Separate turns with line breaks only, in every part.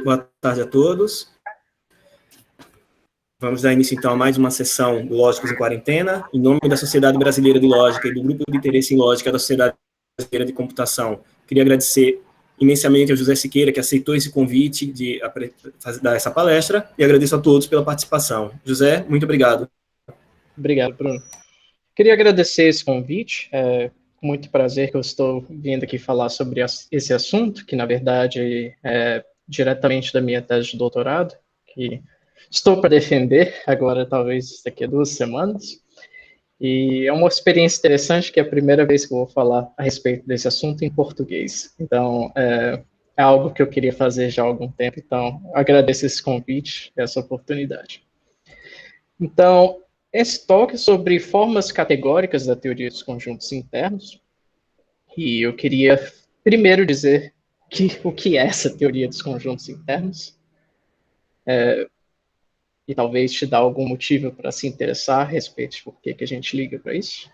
Boa tarde a todos. Vamos dar início, então, a mais uma sessão do Lógicos em Quarentena. Em nome da Sociedade Brasileira de Lógica e do Grupo de Interesse em Lógica da Sociedade Brasileira de Computação, queria agradecer imensamente ao José Siqueira, que aceitou esse convite de dar essa palestra, e agradeço a todos pela participação. José, muito obrigado.
Obrigado, Bruno. Queria agradecer esse convite. Com muito prazer que eu estou vindo aqui falar sobre esse assunto, que, na verdade, é diretamente da minha tese de doutorado, que estou para defender agora, talvez daqui a 2 semanas. E é uma experiência interessante, que é a primeira vez que eu vou falar a respeito desse assunto em português. Então, é algo que eu queria fazer já há algum tempo. Então, agradeço esse convite, essa oportunidade. Então, esse talk é sobre formas categóricas da teoria dos conjuntos internos. E eu queria primeiro dizer o que é essa teoria dos conjuntos internos. E talvez te dar algum motivo para se interessar a respeito de por que a gente liga para isso.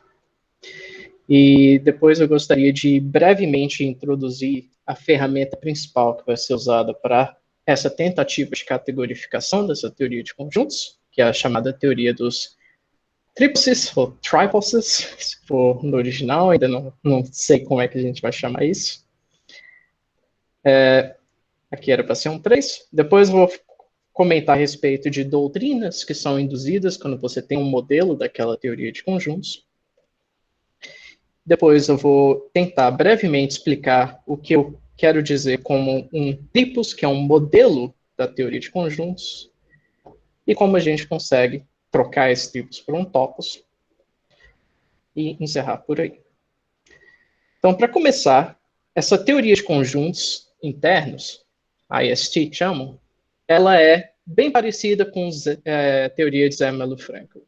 E depois eu gostaria de brevemente introduzir a ferramenta principal que vai ser usada para essa tentativa de categorificação dessa teoria de conjuntos, que é a chamada teoria dos tríplices, ou triplices, se for no original, ainda não sei como é que a gente vai chamar isso. Aqui era para ser um 3. Depois eu vou comentar a respeito de doutrinas que são induzidas quando você tem um modelo daquela teoria de conjuntos. Depois eu vou tentar brevemente explicar o que eu quero dizer como um triplos, que é um modelo da teoria de conjuntos, e como a gente consegue trocar esse triplos por um topos, e encerrar por aí. Então, para começar, essa teoria de conjuntos internos, IST chamam, ela é bem parecida com a teoria de Zermelo-Fraenkel.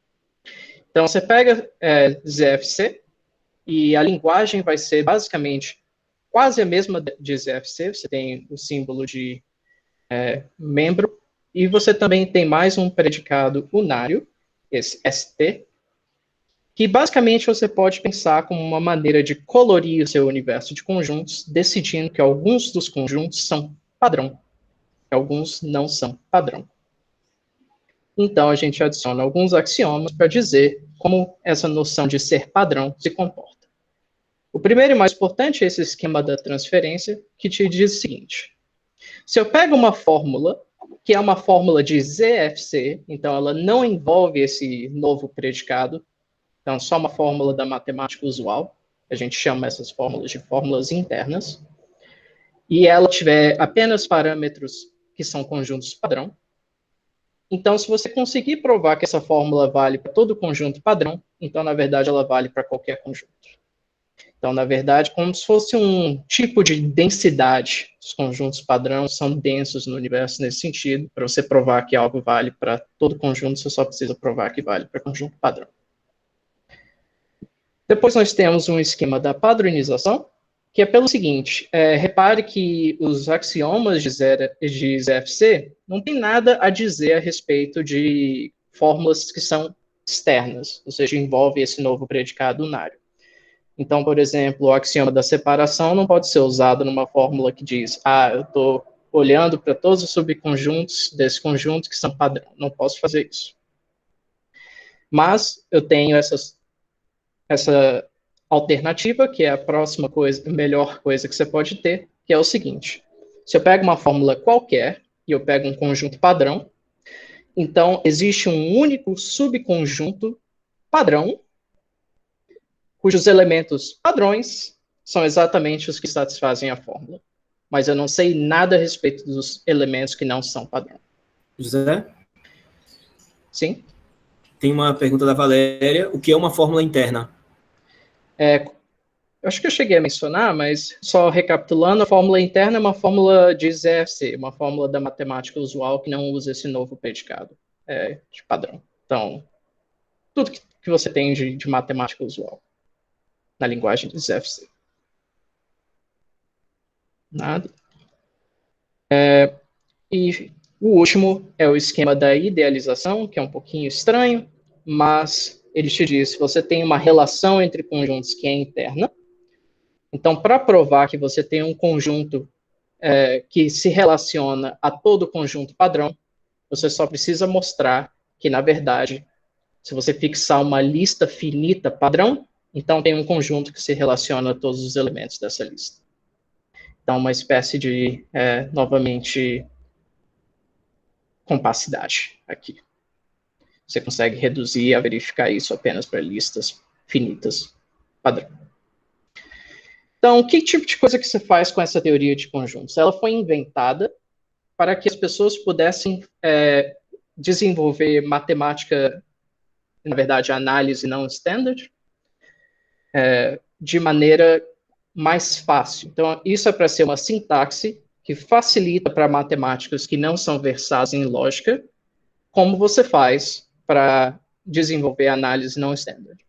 Então, você pega ZFC, e a linguagem vai ser basicamente quase a mesma de ZFC. Você tem o símbolo de membro, e você também tem mais um predicado unário, esse ST, que basicamente você pode pensar como uma maneira de colorir o seu universo de conjuntos, decidindo que alguns dos conjuntos são padrão, e alguns não são padrão. Então, a gente adiciona alguns axiomas para dizer como essa noção de ser padrão se comporta. O primeiro e mais importante é esse esquema da transferência, que te diz o seguinte: se eu pego uma fórmula, que é uma fórmula de ZFC, então ela não envolve esse novo predicado, então só uma fórmula da matemática usual, a gente chama essas fórmulas de fórmulas internas, e ela tiver apenas parâmetros que são conjuntos padrão, então se você conseguir provar que essa fórmula vale para todo conjunto padrão, então na verdade ela vale para qualquer conjunto. Então, na verdade, como se fosse um tipo de densidade. Os conjuntos padrão são densos no universo nesse sentido. Para você provar que algo vale para todo conjunto, você só precisa provar que vale para conjunto padrão. Depois nós temos um esquema da padronização, que é pelo seguinte: repare que os axiomas de ZFC não tem nada a dizer a respeito de fórmulas que são externas, ou seja, envolve esse novo predicado unário. Então, por exemplo, o axioma da separação não pode ser usado numa fórmula que diz, eu estou olhando para todos os subconjuntos desse conjunto que são padrão. Não posso fazer isso. Mas eu tenho essa alternativa, que é a próxima coisa, a melhor coisa que você pode ter, que é o seguinte: se eu pego uma fórmula qualquer e eu pego um conjunto padrão, então existe um único subconjunto padrão, cujos elementos padrões são exatamente os que satisfazem a fórmula. Mas eu não sei nada a respeito dos elementos que não são padrão.
José?
Sim?
Tem uma pergunta da Valéria. O que é uma fórmula interna?
Eu acho que eu cheguei a mencionar, mas só recapitulando, a fórmula interna é uma fórmula de ZFC, uma fórmula da matemática usual que não usa esse novo predicado de padrão. Então, tudo que você tem de matemática usual na linguagem de ZFC. Nada. E o último é o esquema da idealização, que é um pouquinho estranho, mas ele te diz que você tem uma relação entre conjuntos que é interna. Então, para provar que você tem um conjunto que se relaciona a todo conjunto padrão, você só precisa mostrar que, na verdade, se você fixar uma lista finita padrão, então tem um conjunto que se relaciona a todos os elementos dessa lista. Então, uma espécie de, novamente, compacidade aqui. Você consegue reduzir a verificar isso apenas para listas finitas padrão. Então, que tipo de coisa que você faz com essa teoria de conjuntos? Ela foi inventada para que as pessoas pudessem desenvolver matemática, na verdade, análise não standard, de maneira mais fácil. Então, isso é para ser uma sintaxe que facilita para matemáticos que não são versados em lógica, como você faz para desenvolver análise não standard.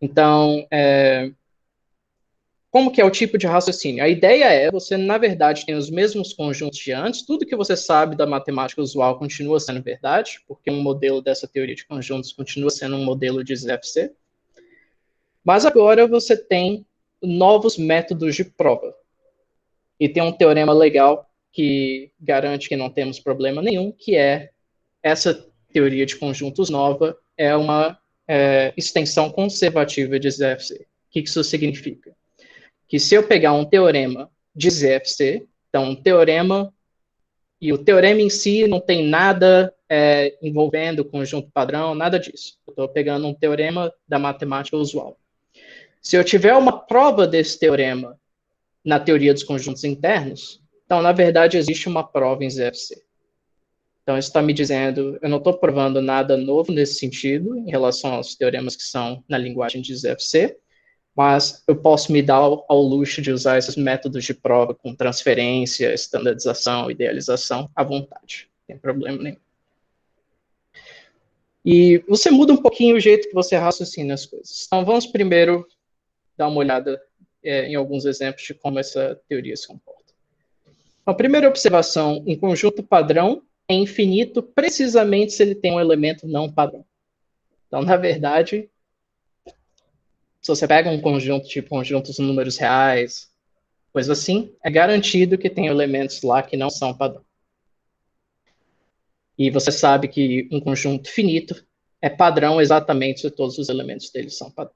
Então, como que é o tipo de raciocínio? A ideia é, você, na verdade, tem os mesmos conjuntos de antes, tudo que você sabe da matemática usual continua sendo verdade, porque um modelo dessa teoria de conjuntos continua sendo um modelo de ZFC, mas agora você tem novos métodos de prova. E tem um teorema legal que garante que não temos problema nenhum, que é essa teoria de conjuntos nova é uma extensão conservativa de ZFC. O que isso significa? Que se eu pegar um teorema de ZFC, então um teorema, e o teorema em si não tem nada envolvendo o conjunto padrão, nada disso. Eu estou pegando um teorema da matemática usual. Se eu tiver uma prova desse teorema na teoria dos conjuntos internos, então, na verdade, existe uma prova em ZFC. Então, isso está me dizendo, eu não estou provando nada novo nesse sentido, em relação aos teoremas que são na linguagem de ZFC, mas eu posso me dar ao luxo de usar esses métodos de prova com transferência, estandarização, idealização, à vontade. Não tem problema nenhum. E você muda um pouquinho o jeito que você raciocina as coisas. Então, vamos primeiro dar uma olhada em alguns exemplos de como essa teoria se comporta. A primeira observação, um conjunto padrão é infinito precisamente se ele tem um elemento não padrão. Então, na verdade, se você pega um conjunto tipo conjuntos de números reais, coisa assim, é garantido que tem elementos lá que não são padrão. E você sabe que um conjunto finito é padrão exatamente se todos os elementos dele são padrão.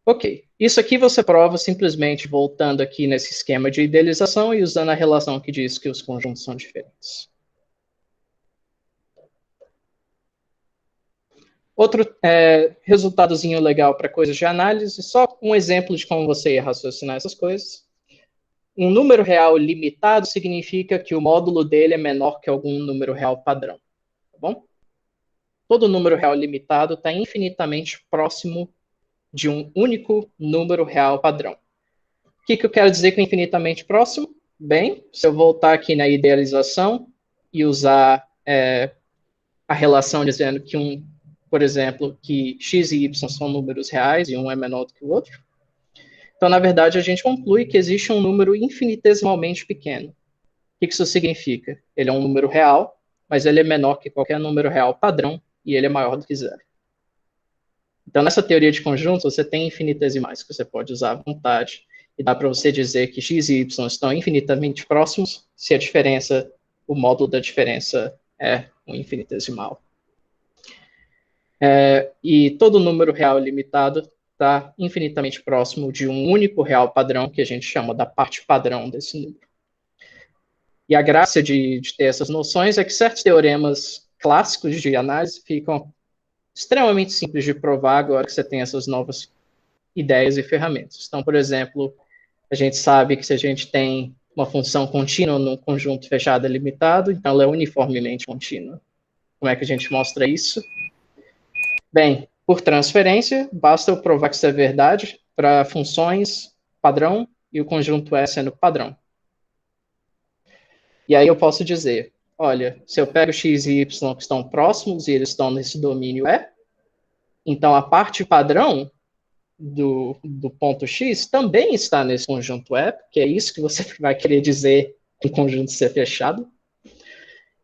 Ok, isso aqui você prova simplesmente voltando aqui nesse esquema de idealização e usando a relação que diz que os conjuntos são diferentes. Outro resultadozinho legal para coisas de análise, só um exemplo de como você ia raciocinar essas coisas. Um número real limitado significa que o módulo dele é menor que algum número real padrão. Tá bom? Todo número real limitado está infinitamente próximo de um único número real padrão. O que eu quero dizer com infinitamente próximo? Bem, se eu voltar aqui na idealização e usar a relação dizendo que por exemplo, que x e y são números reais e um é menor do que o outro, então, na verdade, a gente conclui que existe um número infinitesimalmente pequeno. O que isso significa? Ele é um número real, mas ele é menor que qualquer número real padrão e ele é maior do que zero. Então, nessa teoria de conjuntos, você tem infinitesimais que você pode usar à vontade. E dá para você dizer que x e y estão infinitamente próximos se a diferença, o módulo da diferença é um infinitesimal. E todo número real limitado está infinitamente próximo de um único real padrão, que a gente chama da parte padrão desse número. E a graça de ter essas noções é que certos teoremas clássicos de análise ficam extremamente simples de provar agora que você tem essas novas ideias e ferramentas. Então, por exemplo, a gente sabe que se a gente tem uma função contínua num conjunto fechado e limitado, então ela é uniformemente contínua. Como é que a gente mostra isso? Bem, por transferência, basta eu provar que isso é verdade para funções padrão e o conjunto E sendo padrão. E aí eu posso dizer, olha, se eu pego x e y que estão próximos e eles estão nesse domínio E, então a parte padrão do ponto x também está nesse conjunto E, porque é isso que você vai querer dizer em conjunto ser fechado.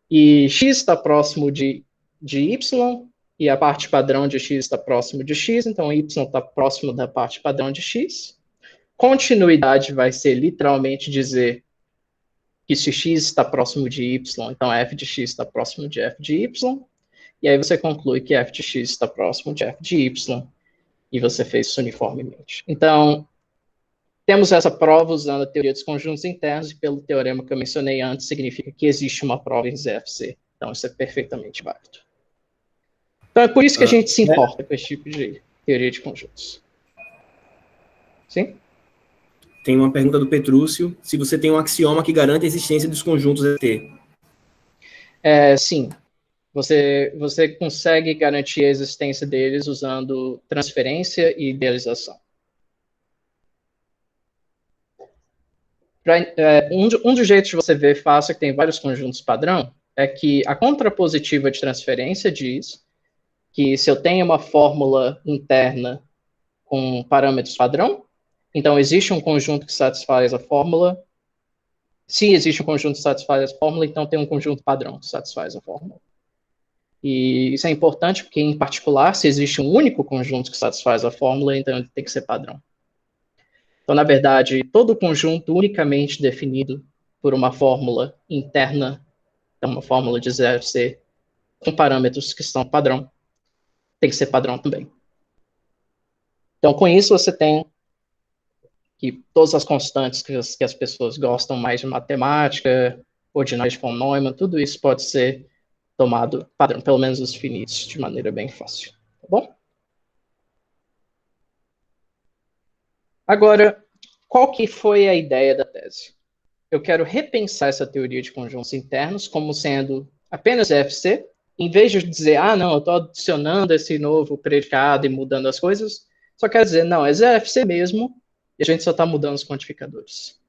E x está próximo de y, e a parte padrão de x está próximo de x, então y está próximo da parte padrão de x. continuidade vai ser literalmente dizer que se x está próximo de y, então f de x está próximo de f de y, e aí você conclui que f de x está próximo de f de y, e você fez isso uniformemente. Então, temos essa prova usando a teoria dos conjuntos internos, e pelo teorema que eu mencionei antes, significa que existe uma prova em ZFC. Então, isso é perfeitamente válido. Então, é por isso que a gente se importa com esse tipo de teoria de conjuntos. Sim?
Tem uma pergunta do Petrúcio. Se você tem um axioma que garante a existência dos conjuntos ET.
Sim. Você consegue garantir a existência deles usando transferência e idealização. Um dos jeitos de você ver fácil que tem vários conjuntos padrão é que a contrapositiva de transferência diz que se eu tenho uma fórmula interna com parâmetros padrão, então existe um conjunto que satisfaz a fórmula. Se existe um conjunto que satisfaz a fórmula, então tem um conjunto padrão que satisfaz a fórmula. E isso é importante porque, em particular, se existe um único conjunto que satisfaz a fórmula, então ele tem que ser padrão. Então, na verdade, todo conjunto unicamente definido por uma fórmula interna, então uma fórmula de ZFC, com parâmetros que são padrão, tem que ser padrão também. Então, com isso, você tem que todas as constantes que as pessoas gostam mais de matemática, ordinais de von Neumann, tudo isso pode ser tomado padrão, pelo menos os finitos, de maneira bem fácil. Tá bom? Agora, qual que foi a ideia da tese? Eu quero repensar essa teoria de conjuntos internos como sendo apenas FC, em vez de dizer, não, eu estou adicionando esse novo predicado e mudando as coisas, só quero dizer, não, é ZFC mesmo, e a gente só está mudando os quantificadores.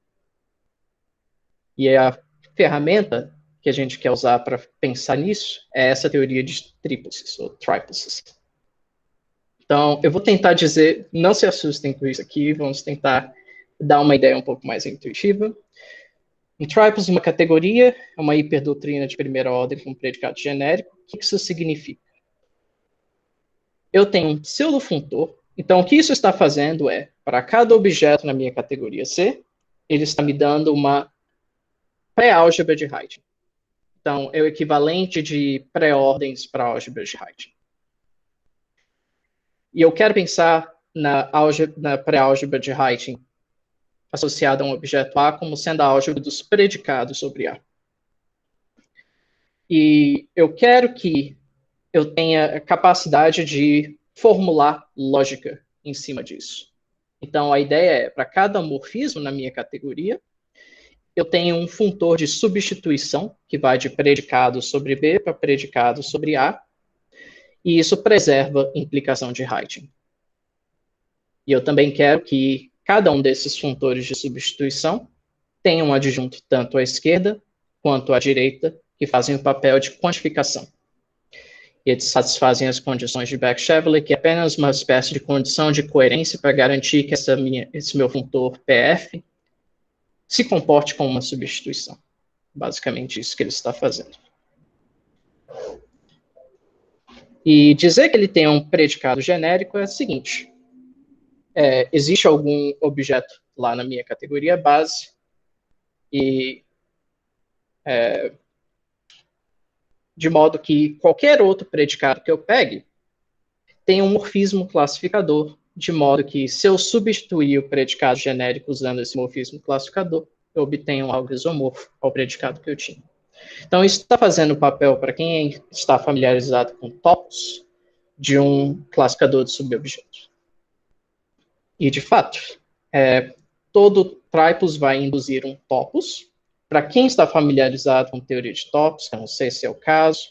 E a ferramenta que a gente quer usar para pensar nisso é essa teoria de tríplices, ou tríplices. Então, eu vou tentar dizer, não se assustem com isso aqui, vamos tentar dar uma ideia um pouco mais intuitiva. Um triples, uma categoria, é uma hiperdoutrina de primeira ordem com predicado genérico. O que isso significa? Eu tenho um pseudofuntor, então o que isso está fazendo é, para cada objeto na minha categoria C, ele está me dando uma pré-álgebra de Heyting. Então, é o equivalente de pré-ordens para álgebras de Heyting. E eu quero pensar na pré-álgebra de Heyting associada a um objeto A como sendo a álgebra dos predicados sobre A. E eu quero que eu tenha a capacidade de formular lógica em cima disso. Então, a ideia é, para cada morfismo na minha categoria, eu tenho um funtor de substituição, que vai de predicado sobre B para predicado sobre A, e isso preserva a implicação de Heyting. E eu também quero que cada um desses funtores de substituição tenha um adjunto tanto à esquerda quanto à direita, que fazem o papel de quantificação. E eles satisfazem as condições de Beck-Chevalley, que é apenas uma espécie de condição de coerência para garantir que esse meu funtor PF se comporte como uma substituição. Basicamente isso que ele está fazendo. E dizer que ele tem um predicado genérico é o seguinte. Existe algum objeto lá na minha categoria base e de modo que qualquer outro predicado que eu pegue tem um morfismo classificador, de modo que se eu substituir o predicado genérico usando esse morfismo classificador, eu obtenho algo isomorfo ao predicado que eu tinha. Então, isso está fazendo o papel, para quem está familiarizado com topos, de um classificador de subobjetos. E, de fato, todo triplos vai induzir um topos. Para quem está familiarizado com teoria de topos, eu não sei se é o caso,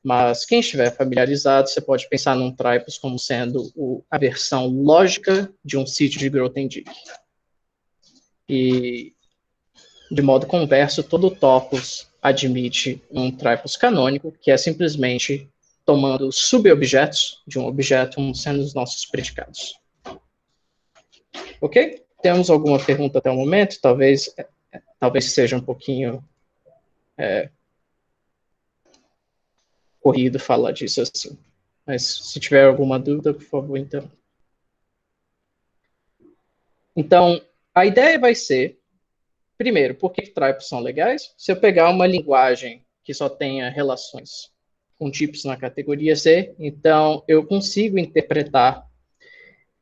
mas quem estiver familiarizado, você pode pensar num triplos como sendo a versão lógica de um sítio de Grothendieck. E, de modo converso, todo topos admite um triplos canônico, que é simplesmente tomando subobjetos de um objeto como sendo os nossos predicados. Ok? Temos alguma pergunta até o momento? Talvez seja um pouquinho corrido falar disso assim. Mas se tiver alguma dúvida, por favor, então. Então, a ideia vai ser, primeiro, por que tripos são legais? Se eu pegar uma linguagem que só tenha relações com tipos na categoria C, então eu consigo interpretar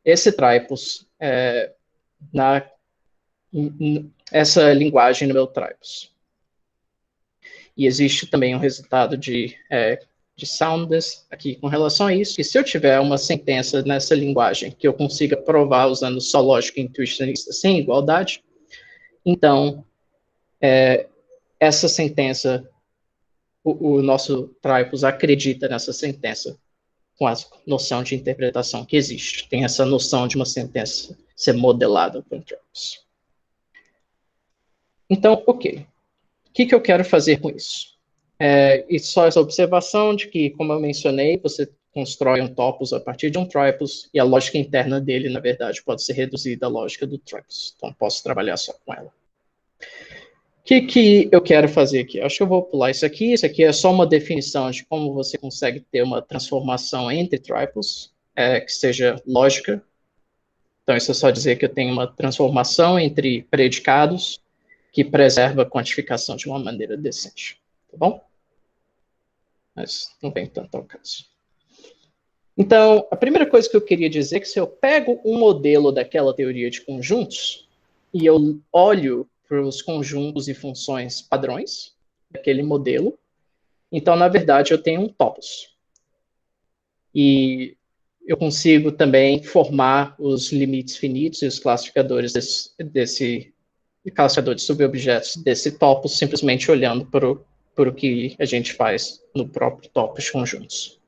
esse tripos essa linguagem no meu tripos. E existe também um resultado de soundness aqui com relação a isso, que se eu tiver uma sentença nessa linguagem que eu consiga provar usando só lógica intuicionista sem igualdade, então essa sentença, o nosso tripos acredita nessa sentença com a noção de interpretação que existe. Tem essa noção de uma sentença ser modelada por tripos. Então, ok. O que eu quero fazer com isso? E só essa observação de que, como eu mencionei, você constrói um topos a partir de um tripos, e a lógica interna dele, na verdade, pode ser reduzida à lógica do tripos. Então, posso trabalhar só com ela. O que eu quero fazer aqui? Acho que eu vou pular isso aqui. Isso aqui é só uma definição de como você consegue ter uma transformação entre triples, que seja lógica. Então, isso é só dizer que eu tenho uma transformação entre predicados que preserva a quantificação de uma maneira decente. Tá bom? Mas não vem tanto ao caso. Então, a primeira coisa que eu queria dizer é que se eu pego um modelo daquela teoria de conjuntos e eu olho para os conjuntos e funções padrões daquele modelo, então, na verdade, eu tenho um topos. E eu consigo também formar os limites finitos e os classificadores desse classificador de subobjetos desse topos, simplesmente olhando para o que a gente faz no próprio topos de conjuntos.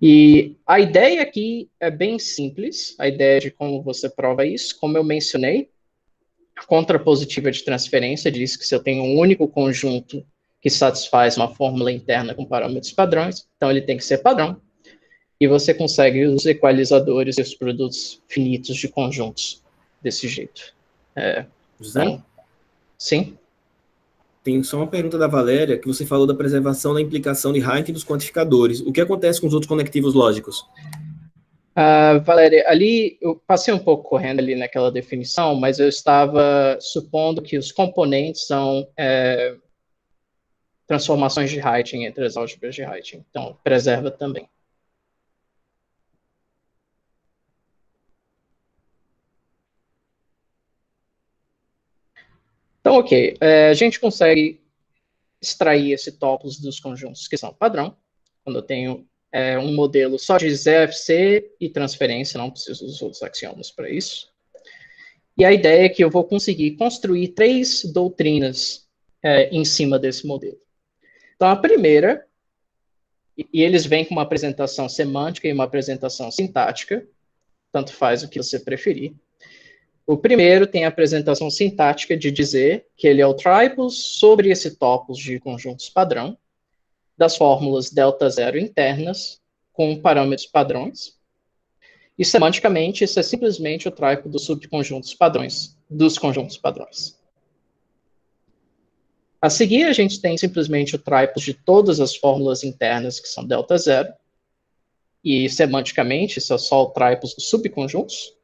E a ideia aqui é bem simples, a ideia de como você prova isso, como eu mencionei, a contrapositiva de transferência diz que se eu tenho um único conjunto que satisfaz uma fórmula interna com parâmetros padrões, então ele tem que ser padrão, e você consegue os equalizadores e os produtos finitos de conjuntos desse jeito.
José?
Então, sim?
Tem só uma pergunta da Valéria, que você falou da preservação da implicação de Heinck dos quantificadores. O que acontece com os outros conectivos lógicos?
Valéria, ali eu passei um pouco correndo ali naquela definição, mas eu estava supondo que os componentes são transformações de Heyting entre as álgebras de Heyting. Então, preserva também. Então, ok. A gente consegue extrair esse topos dos conjuntos que são padrão. Quando eu tenho um modelo só de ZFC e transferência, não preciso dos outros axiomas para isso. E a ideia é que eu vou conseguir construir 3 doutrinas em cima desse modelo. Então, a primeira, e eles vêm com uma apresentação semântica e uma apresentação sintática, tanto faz o que você preferir. O primeiro tem a apresentação sintática de dizer que ele é o tripos sobre esse topos de conjuntos padrão, das fórmulas delta zero internas, com parâmetros padrões. E, semanticamente, isso é simplesmente o tripos dos subconjuntos padrões, dos conjuntos padrões. A seguir, a gente tem simplesmente o tripos de todas as fórmulas internas que são delta zero, e, semanticamente, isso é só o tripos dos subconjuntos.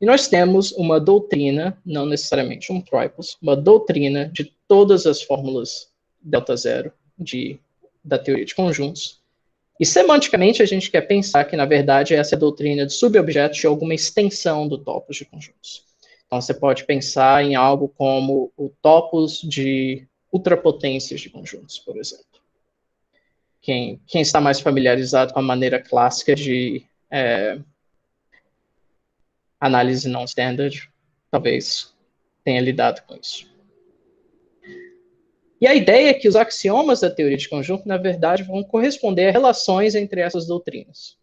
E nós temos uma doutrina, não necessariamente um tripos, uma doutrina de todas as fórmulas delta zero da teoria de conjuntos. E, semanticamente, a gente quer pensar que, na verdade, essa é a doutrina de subobjetos de alguma extensão do topos de conjuntos. Então, você pode pensar em algo como o topos de ultrapotências de conjuntos, por exemplo. Quem está mais familiarizado com a maneira clássica de análise não standard, talvez tenha lidado com isso. E a ideia é que os axiomas da teoria de conjunto, na verdade, vão corresponder a relações entre essas doutrinas.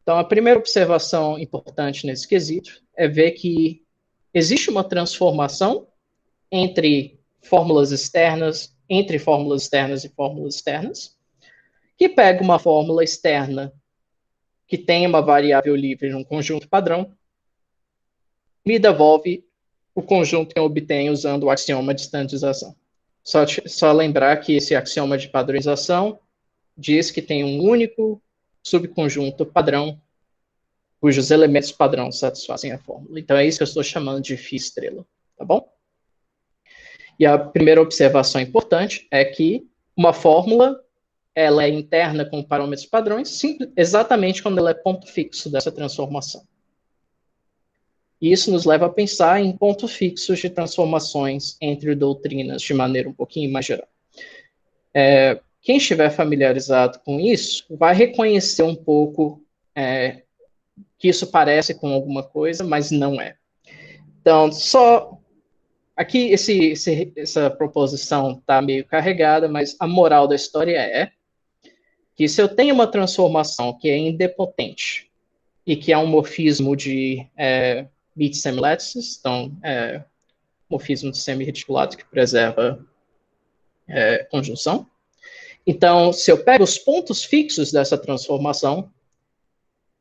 Então, a primeira observação importante nesse quesito é ver que existe uma transformação entre fórmulas externas e fórmulas externas, que pega uma fórmula externa que tem uma variável livre num conjunto padrão, me devolve o conjunto que eu obtenho usando o axioma de standardização. Só lembrar que esse axioma de padronização diz que tem um único subconjunto padrão cujos elementos padrão satisfazem a fórmula. Então, é isso que eu estou chamando de φ estrela, tá bom? E a primeira observação importante é que uma fórmula ela é interna com parâmetros padrões exatamente quando ela é ponto fixo dessa transformação. E isso nos leva a pensar em pontos fixos de transformações entre doutrinas de maneira um pouquinho mais geral. Quem estiver familiarizado com isso vai reconhecer um pouco que isso parece com alguma coisa, mas não é. Então, só aqui essa proposição está meio carregada, mas a moral da história é que se eu tenho uma transformação que é idempotente e que é um morfismo de bit semilétices, então morfismo de semi-reticulado que preserva conjunção. Então, se eu pego os pontos fixos dessa transformação,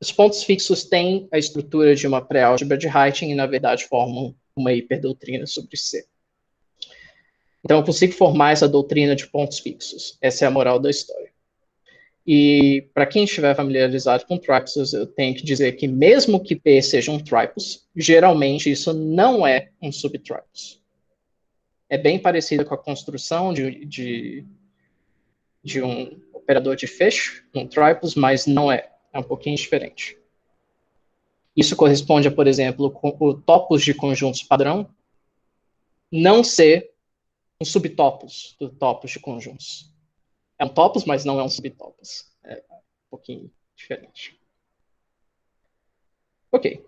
os pontos fixos têm a estrutura de uma pré-álgebra de Heyting e, na verdade, formam uma hiperdoutrina sobre C. Então, eu consigo formar essa doutrina de pontos fixos. Essa é a moral da história. E, para quem estiver familiarizado com triples, eu tenho que dizer que, mesmo que P seja um triples, geralmente isso não é um subtriples. É bem parecido com a construção de um operador de fecho, um triples, mas não é. É um pouquinho diferente. Isso corresponde a, por exemplo, com o topos de conjuntos padrão não ser um subtopos do topos de conjuntos. É um topos, mas não é um subtopos. É um pouquinho diferente. Ok.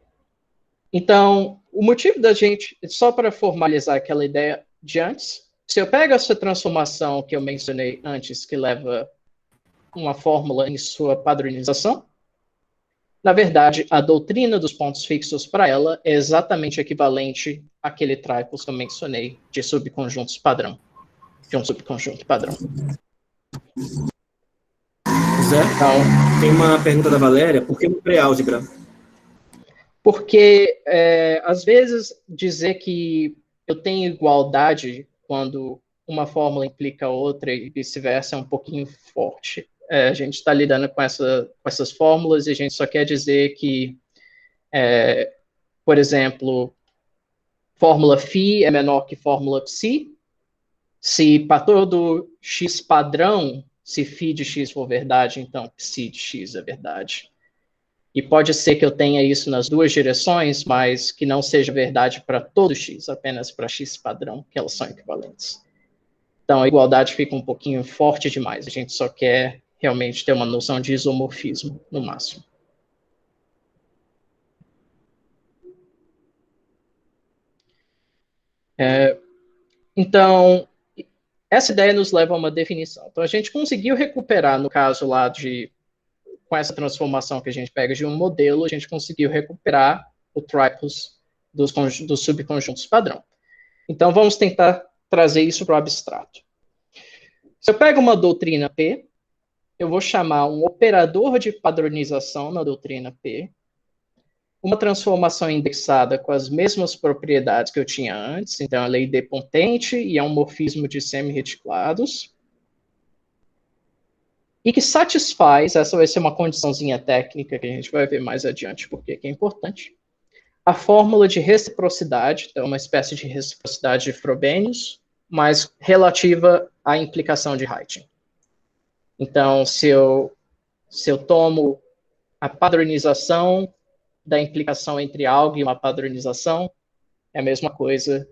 Então, o motivo da gente, só para formalizar aquela ideia de antes, se eu pego essa transformação que eu mencionei antes, que leva uma fórmula em sua padronização, na verdade, a doutrina dos pontos fixos para ela é exatamente equivalente àquele triples que eu mencionei de subconjuntos padrão, de um subconjunto padrão.
Zé, tem uma pergunta da Valéria, por que no pré-álgebra?
Porque, às vezes, dizer que eu tenho igualdade quando uma fórmula implica outra e vice-versa é um pouquinho forte. A gente está lidando com essas fórmulas e a gente só quer dizer que, por exemplo, fórmula φ é menor que fórmula psi. Se para todo x padrão, se φ de x for verdade, então psi de x é verdade. E pode ser que eu tenha isso nas duas direções, mas que não seja verdade para todo x, apenas para x padrão, que elas são equivalentes. Então, a igualdade fica um pouquinho forte demais. A gente só quer realmente ter uma noção de isomorfismo, no máximo. Então, essa ideia nos leva a uma definição. Então, a gente conseguiu recuperar, no caso lá com essa transformação que a gente pega de um modelo, a gente conseguiu recuperar o triples dos subconjuntos padrão. Então, vamos tentar trazer isso para o abstrato. Se eu pego uma doutrina P, eu vou chamar um operador de padronização na doutrina P, uma transformação indexada com as mesmas propriedades que eu tinha antes, então ela é idempotente e é um morfismo de semi-reticulados, e que satisfaz, essa vai ser uma condiçãozinha técnica que a gente vai ver mais adiante porque é importante, a fórmula de reciprocidade, então uma espécie de reciprocidade de Frobenius, mas relativa à implicação de Heyting. Então, se eu tomo a padronização da implicação entre algo e uma padronização, é a mesma coisa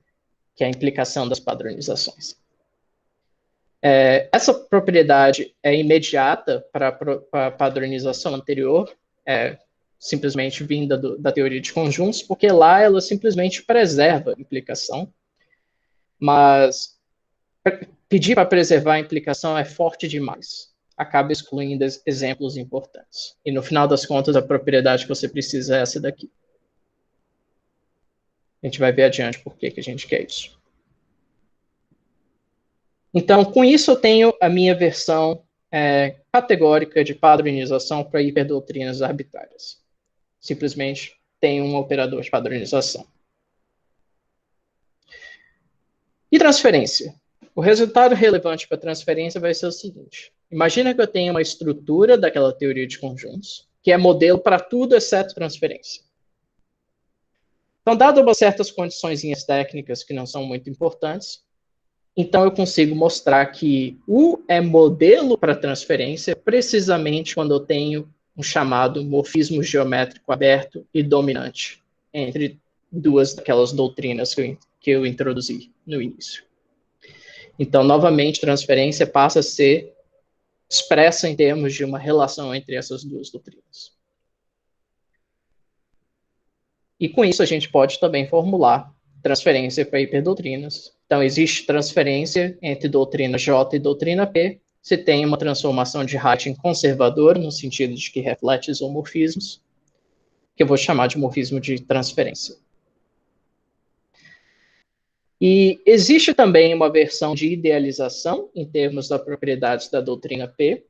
que a implicação das padronizações. Essa propriedade é imediata para a padronização anterior, simplesmente vinda da teoria de conjuntos, porque lá ela simplesmente preserva a implicação, mas pedir para preservar a implicação é forte demais. Acaba excluindo exemplos importantes. E no final das contas, a propriedade que você precisa é essa daqui. A gente vai ver adiante por que a gente quer isso. Então, com isso, eu tenho a minha versão categórica de padronização para hiperdoutrinas arbitrárias. Simplesmente tem um operador de padronização. E transferência? O resultado relevante para transferência vai ser o seguinte. Imagina que eu tenho uma estrutura daquela teoria de conjuntos, que é modelo para tudo exceto transferência. Então, dado umas certas condições técnicas que não são muito importantes, então eu consigo mostrar que U é modelo para transferência precisamente quando eu tenho um chamado morfismo geométrico aberto e dominante entre duas daquelas doutrinas que eu introduzi no início. Então, novamente, transferência passa a ser expressa em termos de uma relação entre essas duas doutrinas. E com isso a gente pode também formular transferência para hiperdoutrinas. Então, existe transferência entre doutrina J e doutrina P, se tem uma transformação de Heyting conservadora, no sentido de que reflete isomorfismos, que eu vou chamar de morfismo de transferência. E existe também uma versão de idealização, em termos das propriedades da doutrina P,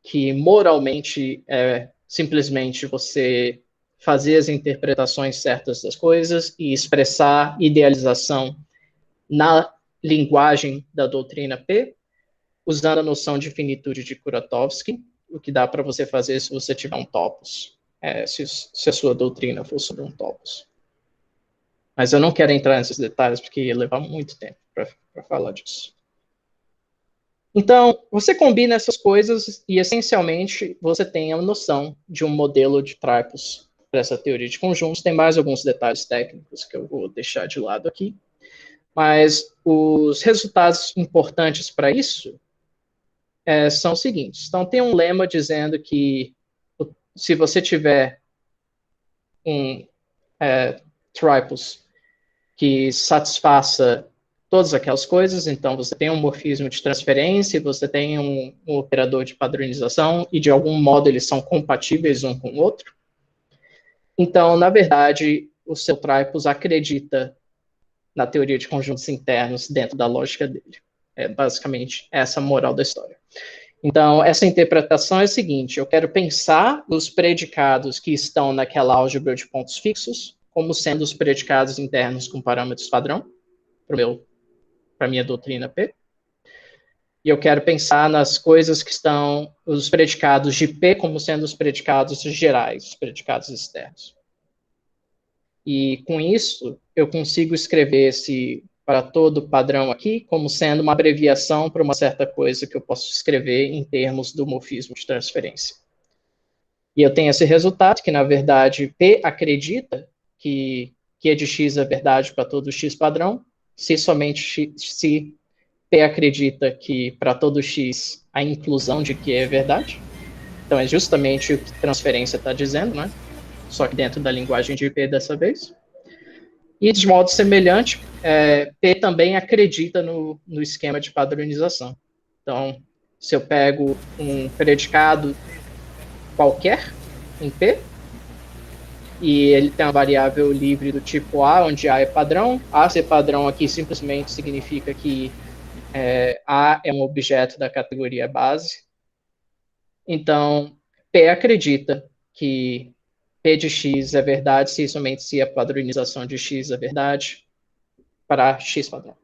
que moralmente é simplesmente você fazer as interpretações certas das coisas e expressar idealização na linguagem da doutrina P, usando a noção de finitude de Kuratowski, o que dá para você fazer se você tiver um topos, se a sua doutrina for sobre um topos. Mas eu não quero entrar nesses detalhes, porque ia levar muito tempo para falar disso. Então, você combina essas coisas e, essencialmente, você tem a noção de um modelo de Tripos para essa teoria de conjuntos. Tem mais alguns detalhes técnicos que eu vou deixar de lado aqui. Mas os resultados importantes para isso são os seguintes. Então, tem um lema dizendo que se você tiver um Tripos que satisfaça todas aquelas coisas, então você tem um morfismo de transferência, você tem um operador de padronização, e de algum modo eles são compatíveis um com o outro. Então, na verdade, o seu Tripos acredita na teoria de conjuntos internos dentro da lógica dele. É basicamente essa a moral da história. Então, essa interpretação é a seguinte: eu quero pensar os predicados que estão naquela álgebra de pontos fixos como sendo os predicados internos com parâmetros padrão, para a minha doutrina P. E eu quero pensar nas coisas que estão, os predicados de P como sendo os predicados gerais, os predicados externos. E com isso, eu consigo escrever esse para todo padrão aqui como sendo uma abreviação para uma certa coisa que eu posso escrever em termos do morfismo de transferência. E eu tenho esse resultado que, na verdade, P acredita que Q de X é verdade para todo X padrão, se somente se P acredita que para todo X a inclusão de Q é verdade. Então é justamente o que transferência está dizendo, né? Só que dentro da linguagem de P dessa vez. E de modo semelhante, P também acredita no esquema de padronização. Então, se eu pego um predicado qualquer em P, e ele tem uma variável livre do tipo A, onde A é padrão. A ser padrão aqui simplesmente significa que A é um objeto da categoria base. Então, P acredita que P de X é verdade se somente se a padronização de X é verdade para X padrão.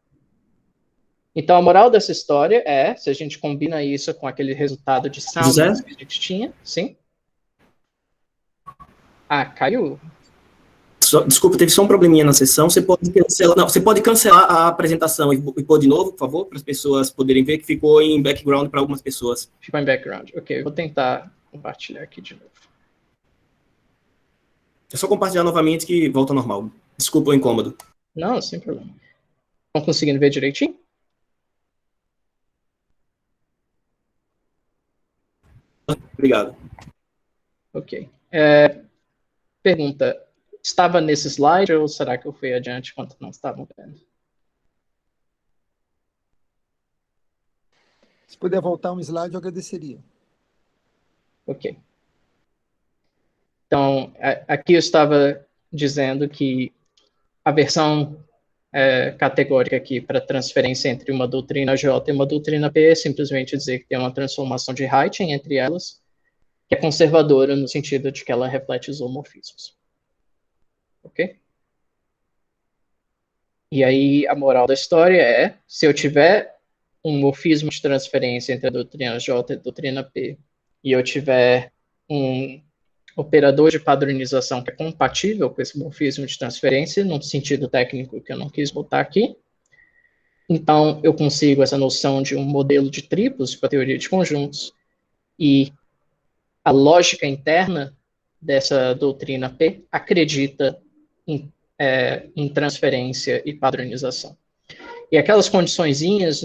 Então, a moral dessa história se a gente combina isso com aquele resultado de soundness que a gente tinha, sim? Caiu?
Desculpa, teve só um probleminha na sessão. Você pode cancelar a apresentação e pôr de novo, por favor, para as pessoas poderem ver que ficou em background para algumas pessoas.
Ficou em background. Ok, vou tentar compartilhar aqui de novo.
É só compartilhar novamente que volta ao normal. Desculpa o incômodo.
Não, sem problema. Estão conseguindo ver direitinho?
Obrigado.
Ok. Pergunta, estava nesse slide ou será que eu fui adiante enquanto não estavam vendo?
Se puder voltar um slide, eu agradeceria.
Ok. Então, aqui eu estava dizendo que a versão categórica aqui para transferência entre uma doutrina J e uma doutrina P é simplesmente dizer que tem uma transformação de Heyting entre elas, que é conservadora no sentido de que ela reflete isomorfismos. Ok? E aí, a moral da história se eu tiver um morfismo de transferência entre a doutrina J e a doutrina P, e eu tiver operador de padronização que é compatível com esse morfismo de transferência, num sentido técnico que eu não quis botar aqui. Então, eu consigo essa noção de um modelo de triplos para a teoria de conjuntos, e a lógica interna dessa doutrina P acredita em transferência e padronização. E aquelas condiçõezinhas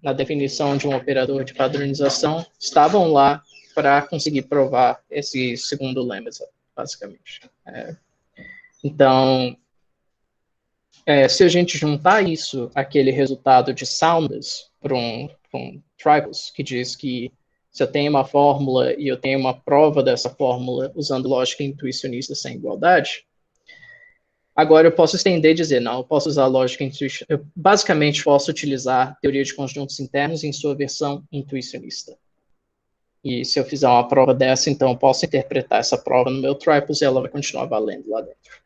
na definição de um operador de padronização estavam lá para conseguir provar esse segundo lema, basicamente. Então, se a gente juntar isso, aquele resultado de Saunders para um Triples, que diz que se eu tenho uma fórmula e eu tenho uma prova dessa fórmula usando lógica intuicionista sem igualdade, agora eu posso estender e dizer, não, eu posso usar lógica intuicionista, eu basicamente posso utilizar teoria de conjuntos internos em sua versão intuicionista. E se eu fizer uma prova dessa, então eu posso interpretar essa prova no meu Triples e ela vai continuar valendo lá dentro.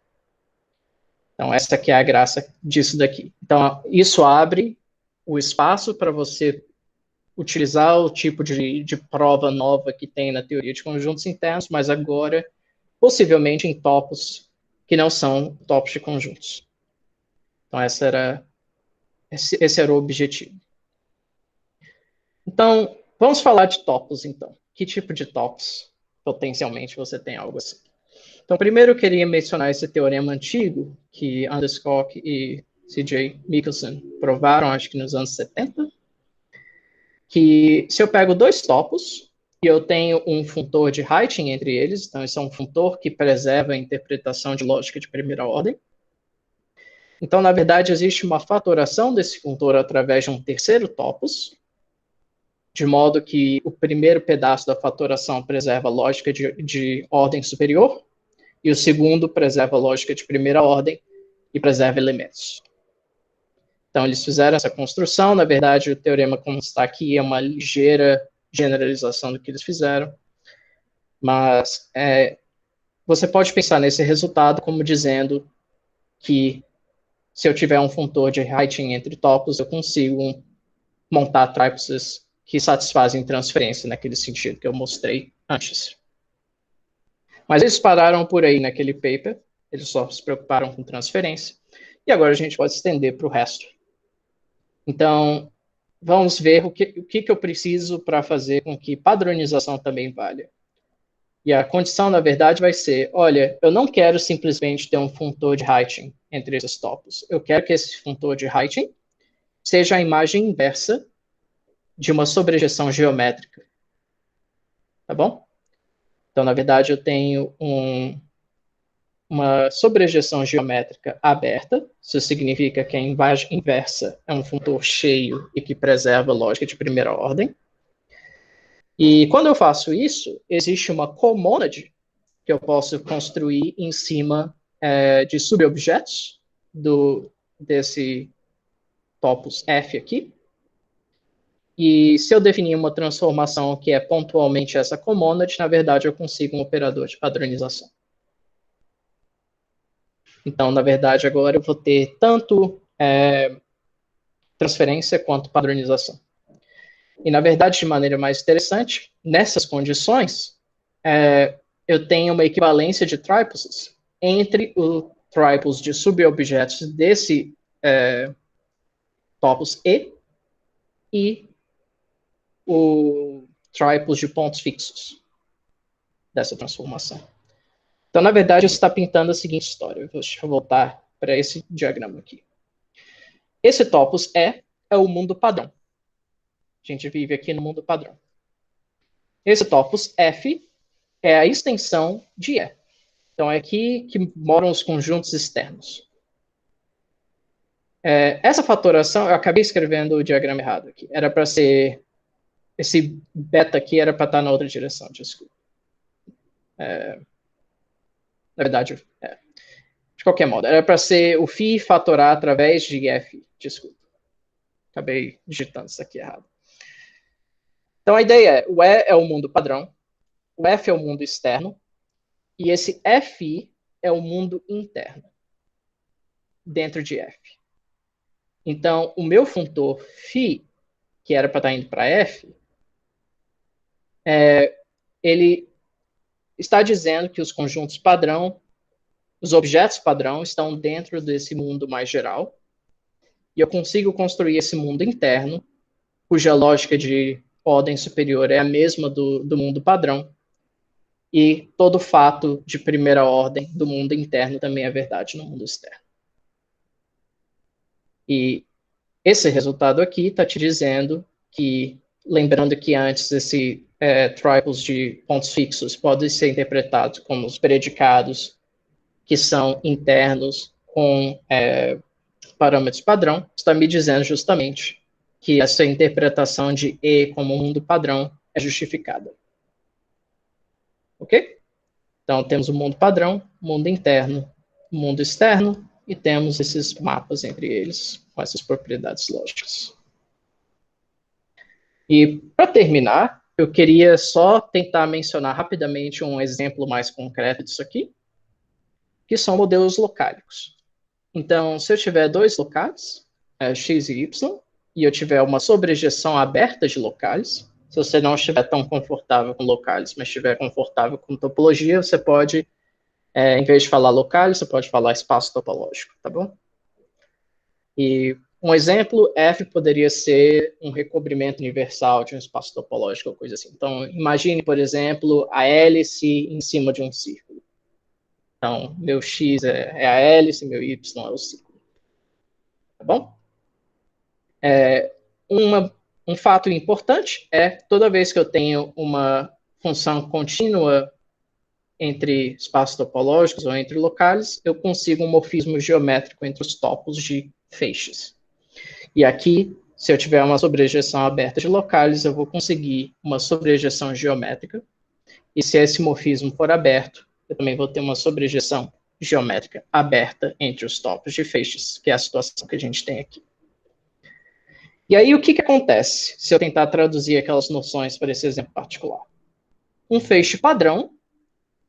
Então, essa aqui é a graça disso daqui. Então, isso abre o espaço para você utilizar o tipo de prova nova que tem na teoria de conjuntos internos, mas agora, possivelmente, em topos que não são topos de conjuntos. Então, esse era o objetivo. Então, vamos falar de topos, então. Que tipo de topos, potencialmente, você tem algo assim? Então, primeiro eu queria mencionar esse teorema antigo que Anderskog e C.J. Michelson provaram, acho que nos anos 70, que se eu pego dois topos e eu tenho um funtor de Heyting entre eles, então esse é um funtor que preserva a interpretação de lógica de primeira ordem. Então, na verdade, existe uma fatoração desse funtor através de um terceiro topos, de modo que o primeiro pedaço da fatoração preserva a lógica de ordem superior, e o segundo preserva a lógica de primeira ordem e preserva elementos. Então, eles fizeram essa construção. Na verdade, o teorema como está aqui é uma ligeira generalização do que eles fizeram. Mas você pode pensar nesse resultado como dizendo que se eu tiver um funtor de Heyting entre topos, eu consigo montar triplets que satisfazem transferência naquele sentido que eu mostrei antes. Mas eles pararam por aí naquele paper, eles só se preocuparam com transferência, e agora a gente pode estender para o resto. Então, vamos ver o que eu preciso para fazer com que padronização também valha. E a condição, na verdade, vai ser, olha, eu não quero simplesmente ter um funtor de Heyting entre esses topos. Eu quero que esse funtor de Heyting seja a imagem inversa de uma sobrejeção geométrica. Tá bom? Então, na verdade, eu tenho uma sobrejeção geométrica aberta. Isso significa que a imagem inversa é um funtor cheio e que preserva a lógica de primeira ordem. E quando eu faço isso, existe uma comonad que eu posso construir em cima de subobjetos desse topos F aqui. E se eu definir uma transformação que é pontualmente essa comonad, na verdade eu consigo um operador de padronização. Então, na verdade, agora eu vou ter tanto transferência quanto padronização. E, na verdade, de maneira mais interessante, nessas condições, eu tenho uma equivalência de triples entre os triples de subobjetos desse topos e o triples de pontos fixos dessa transformação. Então, na verdade, isso está pintando a seguinte história. Deixa eu voltar para esse diagrama aqui. Esse topos é o mundo padrão. A gente vive aqui no mundo padrão. Esse topos F é a extensão de E. Então, é aqui que moram os conjuntos externos. Essa fatoração, eu acabei escrevendo o diagrama errado aqui. Era para ser... Esse beta aqui era para estar na outra direção, desculpa. Na verdade, de qualquer modo, era para ser o φ fatorar através de F. Desculpa. Acabei digitando isso aqui errado. Então, a ideia o E é o mundo padrão, o F é o mundo externo, e esse Fi é o mundo interno, dentro de F. Então, o meu funtor φ, que era para estar indo para F, ele está dizendo que os conjuntos padrão, os objetos padrão, estão dentro desse mundo mais geral, e eu consigo construir esse mundo interno, cuja lógica de ordem superior é a mesma do mundo padrão, e todo fato de primeira ordem do mundo interno também é verdade no mundo externo. E esse resultado aqui está te dizendo que, lembrando que antes esse triples de pontos fixos podem ser interpretados como os predicados que são internos com parâmetros padrão, está me dizendo justamente que essa interpretação de E como mundo padrão é justificada. Ok? Então, temos o mundo padrão, mundo interno, mundo externo, e temos esses mapas entre eles, com essas propriedades lógicas. E, para terminar, eu queria só tentar mencionar rapidamente um exemplo mais concreto disso aqui, que são modelos locálicos. Então, se eu tiver dois locais, x e y, e eu tiver uma sobrejeção aberta de locais, se você não estiver tão confortável com locais, mas estiver confortável com topologia, você pode, em vez de falar locais, você pode falar espaço topológico, tá bom? E um exemplo, F poderia ser um recobrimento universal de um espaço topológico, ou coisa assim. Então, imagine, por exemplo, a hélice em cima de um círculo. Então, meu X é a hélice, meu Y é o círculo. Tá bom? Um fato importante é, toda vez que eu tenho uma função contínua entre espaços topológicos ou entre locais, eu consigo um morfismo geométrico entre os topos de feixes. E aqui, se eu tiver uma sobrejeção aberta de locais, eu vou conseguir uma sobrejeção geométrica. E se esse morfismo for aberto, eu também vou ter uma sobrejeção geométrica aberta entre os topos de feixes, que é a situação que a gente tem aqui. E aí, o que acontece se eu tentar traduzir aquelas noções para esse exemplo particular? Um feixe padrão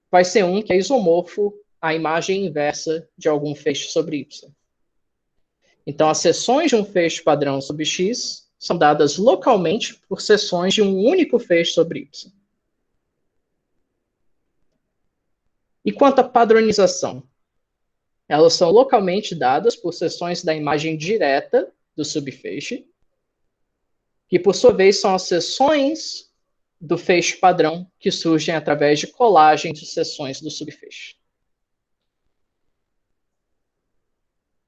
vai ser um que é isomorfo à imagem inversa de algum feixe sobre Y. Então, as seções de um feixe padrão sobre X são dadas localmente por seções de um único feixe sobre Y. E quanto à padronização? Elas são localmente dadas por seções da imagem direta do subfeixe, que, por sua vez, são as seções do feixe padrão que surgem através de colagem de seções do subfeixe.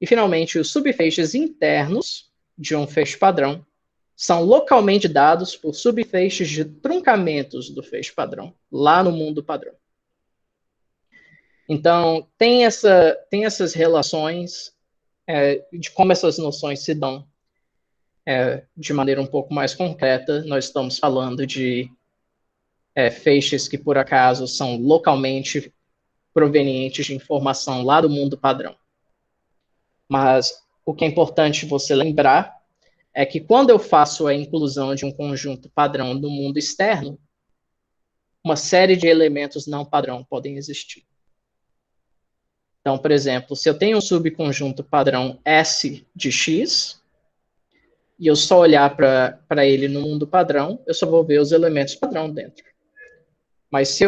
E, finalmente, os subfeixes internos de um feixe padrão são localmente dados por subfeixes de truncamentos do feixe padrão, lá no mundo padrão. Então, tem essas relações de como essas noções se dão de maneira um pouco mais concreta. Nós estamos falando de feixes que, por acaso, são localmente provenientes de informação lá do mundo padrão. Mas o que é importante você lembrar é que quando eu faço a inclusão de um conjunto padrão no mundo externo, uma série de elementos não padrão podem existir. Então, por exemplo, se eu tenho um subconjunto padrão S de X, e eu só olhar para ele no mundo padrão, eu só vou ver os elementos padrão dentro. Mas se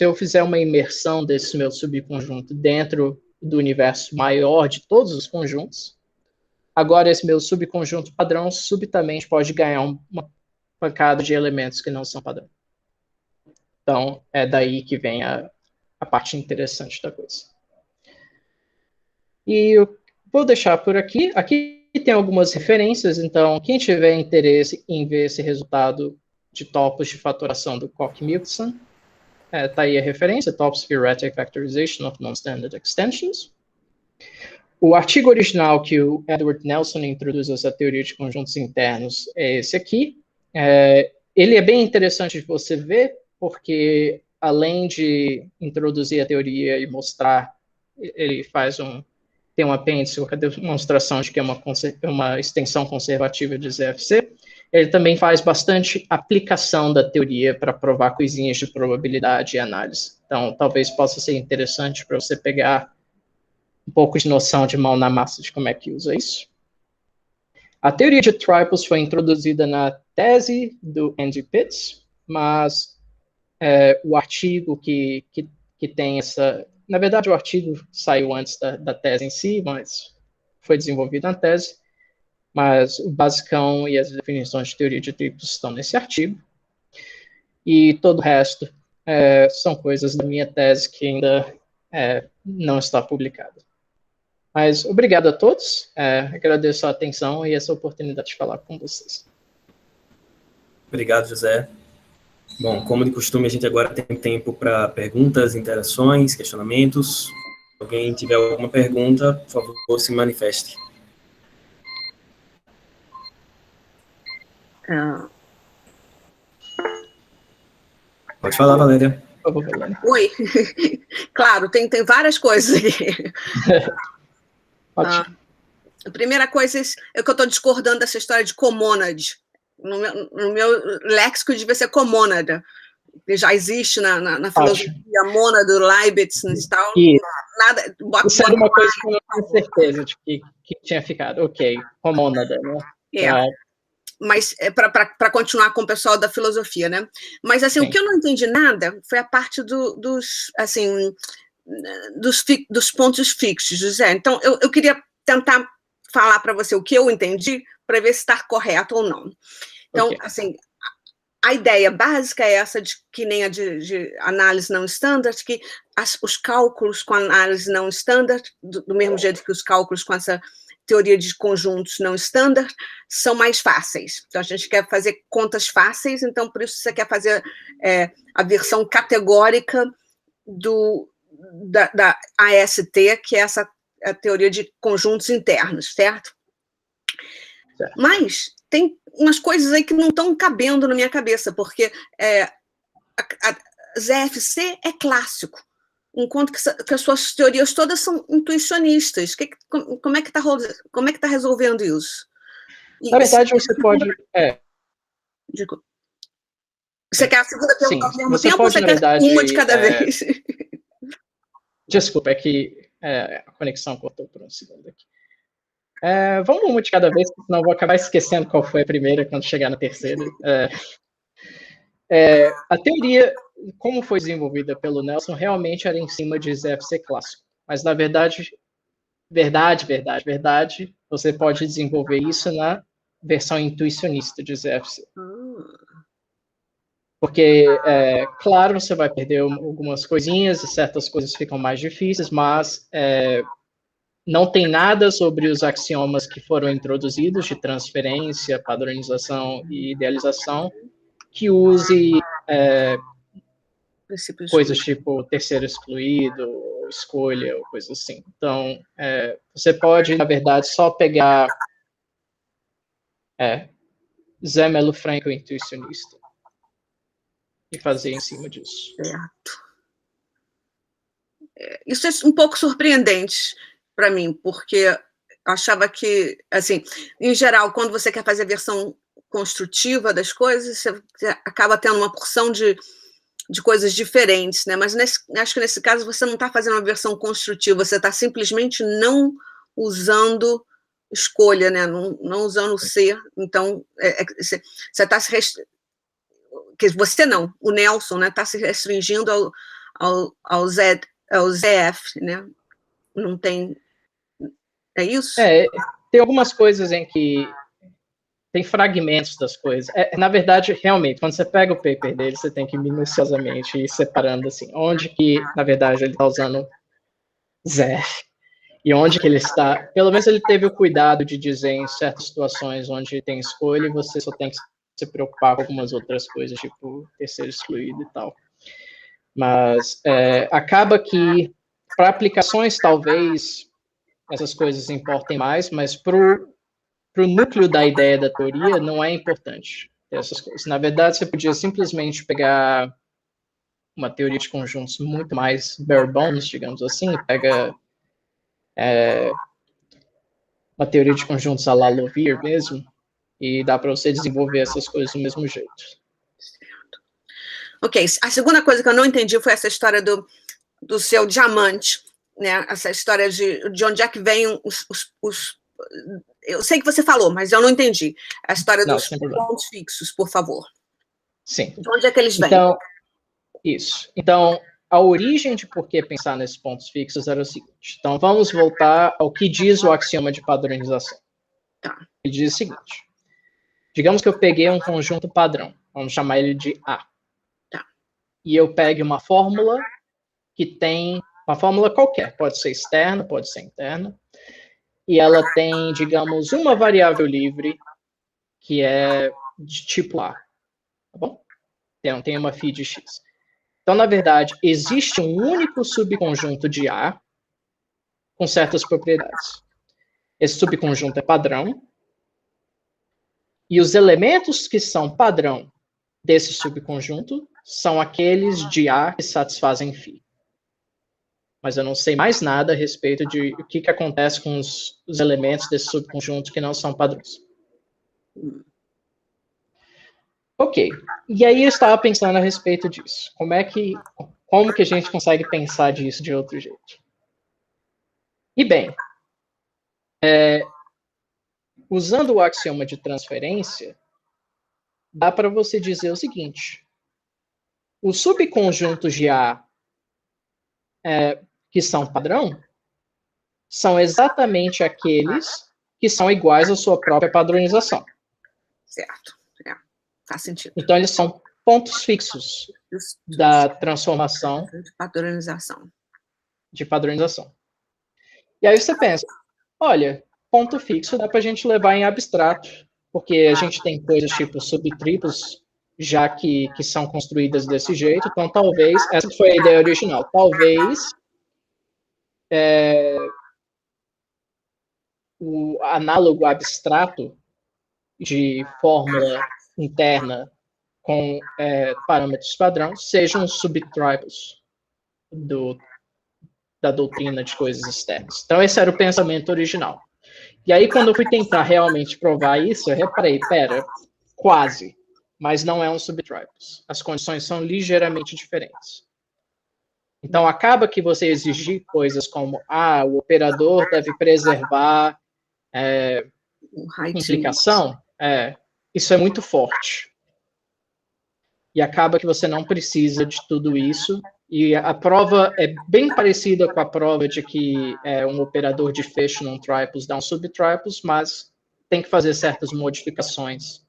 eu fizer uma imersão desse meu subconjunto dentro do universo maior de todos os conjuntos, agora esse meu subconjunto padrão subitamente pode ganhar uma pancada de elementos que não são padrão. Então, é daí que vem a parte interessante da coisa. E eu vou deixar por aqui. Aqui tem algumas referências, então quem tiver interesse em ver esse resultado de topos de fatoração do Koch-Mixon, tá aí a referência, Tops Theoretic Factorization of Non-Standard Extensions. O artigo original que o Edward Nelson introduz essa teoria de conjuntos internos é esse aqui. Ele é bem interessante de você ver, porque além de introduzir a teoria e mostrar, ele tem um apêndice com a demonstração de que é uma extensão conservativa de ZFC. Ele também faz bastante aplicação da teoria para provar coisinhas de probabilidade e análise. Então, talvez possa ser interessante para você pegar um pouco de noção de mão na massa de como é que usa isso. A teoria de triples foi introduzida na tese do Andy Pitts, mas o artigo que tem essa... Na verdade, o artigo saiu antes da tese em si, mas foi desenvolvido na tese. Mas o basicão e as definições de teoria de triplos estão nesse artigo. E todo o resto são coisas da minha tese que ainda não está publicada. Mas obrigado a todos. Agradeço a atenção e essa oportunidade de falar com vocês.
Obrigado, José. Bom, como de costume, a gente agora tem tempo para perguntas, interações, questionamentos. Se alguém tiver alguma pergunta, por favor, se manifeste. Pode falar, Valéria.
Por favor, Valéria.
Oi. Claro, tem várias coisas aqui.
Ótimo.
A primeira coisa é que eu estou discordando dessa história de comônade. No meu léxico devia ser comônada. Já existe na filosofia mônada do Leibniz e tal. Nada,
isso era uma coisa que eu não tenho certeza de que tinha ficado. Ok, comônada, né?
Mas para continuar com o pessoal da filosofia, né? Mas assim, o que eu não entendi nada foi a parte dos pontos fixos, José. Então, eu queria tentar falar para você o que eu entendi, para ver se está correto ou não. Então, assim, a ideia básica é essa, que nem a de análise não standard, que os cálculos com análise não standard, do mesmo jeito que os cálculos com essa teoria de conjuntos não standard, são mais fáceis. Então, a gente quer fazer contas fáceis, então, por isso você quer fazer a versão categórica da AST, que é a teoria de conjuntos internos, certo? Mas tem umas coisas aí que não estão cabendo na minha cabeça, porque a ZFC é clássico, enquanto que as suas teorias todas são intuicionistas. Como é que está resolvendo isso?
Na verdade, você pode...
Você quer a segunda pergunta ao mesmo tempo,
pode,
ou você quer uma de cada vez?
Desculpa, é que a conexão cortou por um segundo aqui. Vamos uma de cada vez, senão eu vou acabar esquecendo qual foi a primeira quando chegar na terceira. A teoria, como foi desenvolvida pelo Nelson, realmente era em cima de ZFC clássico. Mas, na verdade, você pode desenvolver isso na versão intuicionista de ZFC. Porque, claro, você vai perder algumas coisinhas, e certas coisas ficam mais difíceis, mas não tem nada sobre os axiomas que foram introduzidos de transferência, padronização e idealização que use coisas tipo terceiro excluído, ou escolha, ou coisa assim. Então, você pode, na verdade, só pegar Zé Melo Franco intuicionista e fazer em cima disso.
Certo. Isso é um pouco surpreendente para mim, porque eu achava que, assim, em geral, quando você quer fazer a versão construtiva das coisas, você acaba tendo uma porção de coisas diferentes, né? Mas acho que nesse caso você não está fazendo uma versão construtiva, você está simplesmente não usando escolha, né? Não usando o ser. Então, você está se você não, o Nelson, né, está se restringindo ao ZF, né? Não tem... É isso?
Tem algumas coisas em que tem fragmentos das coisas. Na verdade, realmente, quando você pega o paper dele, você tem que minuciosamente ir separando, assim, onde que, na verdade, ele está usando ZF, e onde que ele está... Pelo menos ele teve o cuidado de dizer em certas situações onde tem escolha, você só tem que se preocupar com algumas outras coisas, tipo terceiro excluído e tal. Mas acaba que, para aplicações, talvez essas coisas importem mais, mas para o núcleo da ideia da teoria não é importante essas coisas. Na verdade, você podia simplesmente pegar uma teoria de conjuntos muito mais bare bones, digamos assim, pega uma teoria de conjuntos à la Lovier mesmo, e dá para você desenvolver essas coisas do mesmo jeito.
Ok, a segunda coisa que eu não entendi foi essa história do seu diamante, né? Essa história de onde é que vem os... Eu sei que você falou, mas eu não entendi. A história dos pontos fixos, por favor.
Sim.
De onde é que eles vêm?
Então, Isso. Então, a origem de por que pensar nesses pontos fixos era o seguinte. Então, vamos voltar ao que diz o axioma de padronização. Ele diz o seguinte. Digamos que eu peguei um conjunto padrão. Vamos chamar ele de A. E eu pegue uma fórmula que tem... Uma fórmula qualquer. Pode ser externa, pode ser interna. E ela tem, digamos, uma variável livre que é de tipo A. Tá bom? Então, tem uma phi de x. Então, na verdade, existe um único subconjunto de A com certas propriedades. Esse subconjunto é padrão. E os elementos que são padrão desse subconjunto são aqueles de A que satisfazem φ. Mas eu não sei mais nada a respeito de o que acontece com os elementos desse subconjunto que não são padrões. Ok. E aí eu estava pensando a respeito disso. Como que a gente consegue pensar disso de outro jeito? E bem, usando o axioma de transferência, dá para você dizer o seguinte. Os subconjuntos de A que são padrão são exatamente aqueles que são iguais à sua própria padronização.
Certo. Faz sentido.
Então, eles são pontos fixos da transformação de padronização. E aí você pensa, olha, ponto fixo dá para a gente levar em abstrato, porque a gente tem coisas tipo subtriplos, já que são construídas desse jeito, então talvez, essa foi a ideia original, talvez o análogo abstrato de fórmula interna com parâmetros padrão sejam os subtriples da doutrina de coisas externas. Então, esse era o pensamento original. E aí, quando eu fui tentar realmente provar isso, eu reparei, quase, mas não é um subtriples. As condições são ligeiramente diferentes. Então, acaba que você exigir coisas como, o operador deve preservar implicação, isso é muito forte. E acaba que você não precisa de tudo isso. E a prova é bem parecida com a prova de que um operador de fecho num triples dá um subtriples, mas tem que fazer certas modificações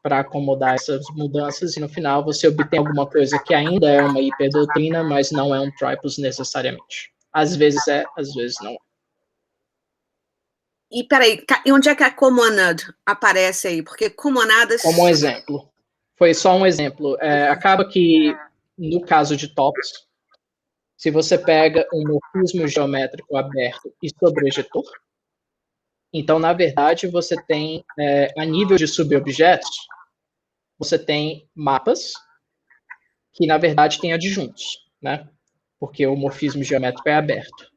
para acomodar essas mudanças. E no final você obtém alguma coisa que ainda é uma hiperdoutrina, mas não é um triples necessariamente. Às vezes é, às vezes não é.
E peraí, onde é que a comonad aparece aí? Porque comonadas...
Como um exemplo. Foi só um exemplo. Acaba que, no caso de tops, se você pega um morfismo geométrico aberto e sobrejetor, então, na verdade, você tem, a nível de subobjetos, você tem mapas que, na verdade, têm adjuntos, né? Porque o morfismo geométrico é aberto.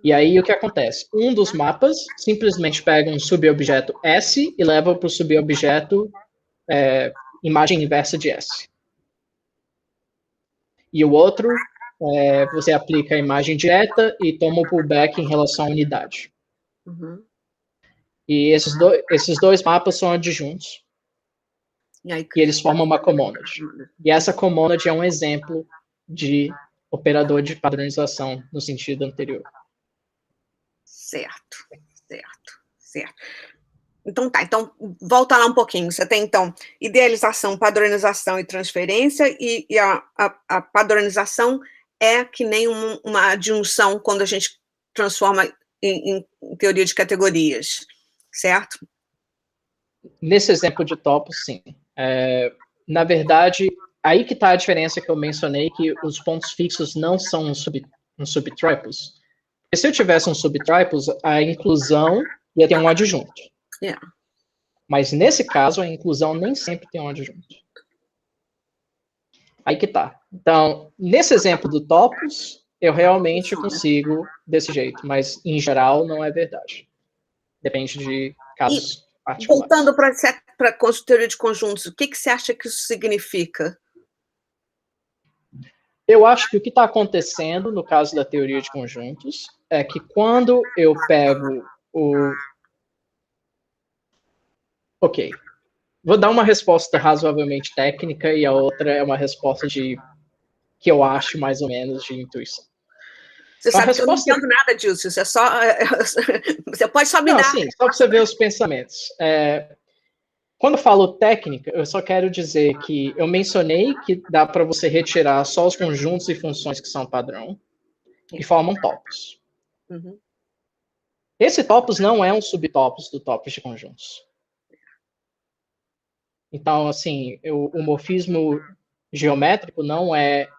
E aí, o que acontece? Um dos mapas simplesmente pega um subobjeto S e leva para o subobjeto imagem inversa de S. E o outro, você aplica a imagem direta e toma o pullback em relação à unidade.
Uhum.
E esses dois mapas são adjuntos. E eles formam uma comonad. E essa comonad é um exemplo de operador de padronização no sentido anterior.
Certo. Então tá, então volta lá um pouquinho. Você tem, então, idealização, padronização e transferência, e a padronização é que nem uma adjunção quando a gente transforma em teoria de categorias, certo?
Nesse exemplo de topos, sim. Na verdade, aí que está a diferença que eu mencionei, que os pontos fixos não são um subtriples. Porque se eu tivesse um subtriples, a inclusão ia ter um adjunto. Mas nesse caso, a inclusão nem sempre tem um adjunto. Aí que tá. Então, nesse exemplo do topos, eu realmente consigo desse jeito, mas em geral não é verdade. Depende de casos particulares.
Voltando para a teoria de conjuntos, o que você acha que isso significa?
Eu acho que o que está acontecendo no caso da teoria de conjuntos é que quando eu pego vou dar uma resposta razoavelmente técnica e a outra é uma resposta que eu acho mais ou menos de intuição.
Você sabe que eu não entendo nada disso, isso é só... Você pode só me dar...
Sim, só para você ver os pensamentos. Quando eu falo técnica, eu só quero dizer que eu mencionei que dá para você retirar só os conjuntos e funções que são padrão e formam topos.
Uhum.
Esse topos não é um subtopos do topos de conjuntos. Então, assim, o morfismo geométrico não é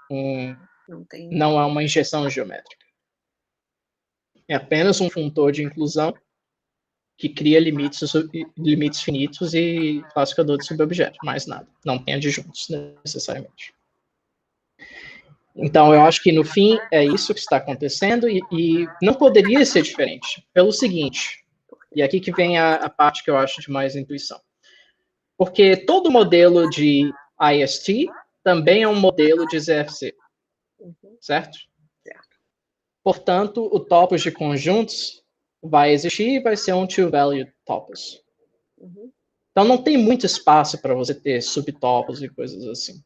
uma injeção geométrica. É apenas um funtor de inclusão que cria limites finitos e classificador de subobjeto, mais nada. Não tem adjuntos, necessariamente. Então, eu acho que, no fim, é isso que está acontecendo e não poderia ser diferente, pelo seguinte, e aqui que vem a parte que eu acho de mais intuição. Porque todo modelo de IST também é um modelo de ZFC, certo? Portanto, o topos de conjuntos vai existir e vai ser um two-valued topos. Então, não tem muito espaço para você ter subtopos e coisas assim.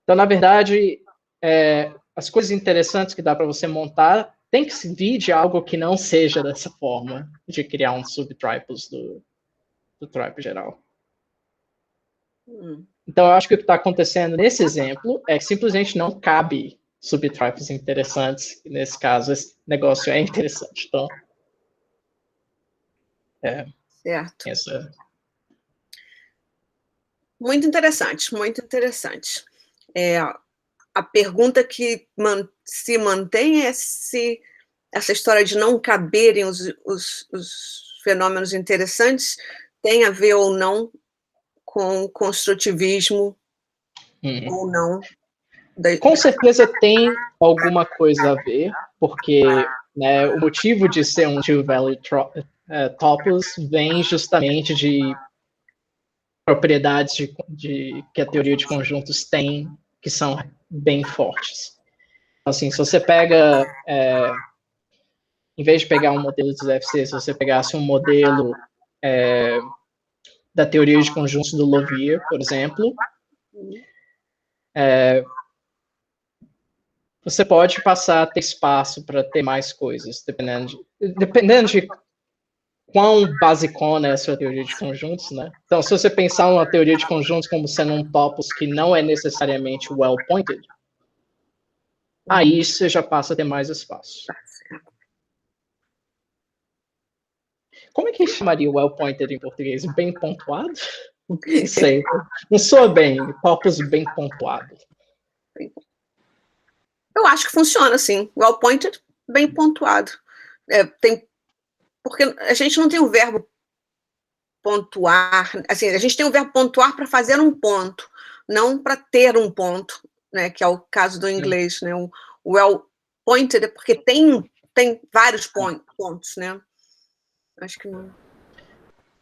Então, na verdade, as coisas interessantes que dá para você montar tem que vir de algo que não seja dessa forma, de criar um subtriples do tripe geral. Então, eu acho que o que está acontecendo nesse exemplo é que simplesmente não cabe subtriples interessantes. E nesse caso, esse negócio é interessante. Então,
certo. Muito interessante, muito interessante. A pergunta que se mantém é se essa história de não caberem os fenômenos interessantes tem a ver ou não com construtivismo ou não.
Com certeza tem alguma coisa a ver, porque o motivo de ser um two-valued topos vem justamente de propriedades que a teoria de conjuntos tem, que são bem fortes. Assim, se você pega, em vez de pegar um modelo de ZFC, se você pegasse um modelo da teoria de conjuntos do Lovier, por exemplo, você pode passar a ter espaço para ter mais coisas, dependendo de quão basicona é a sua teoria de conjuntos, né? Então, se você pensar uma teoria de conjuntos como sendo um topos que não é necessariamente well-pointed, aí você já passa a ter mais espaço. Como é que chamaria well-pointed em português? Bem pontuado? Não sei. Não soa bem. Topos bem pontuado.
Eu acho que funciona assim. Well-pointed, bem pontuado. Porque a gente não tem o verbo pontuar. Assim, a gente tem o verbo pontuar para fazer um ponto, não para ter um ponto, né? Que é o caso do inglês, né? O well-pointed é porque tem vários pontos, né? Acho que não.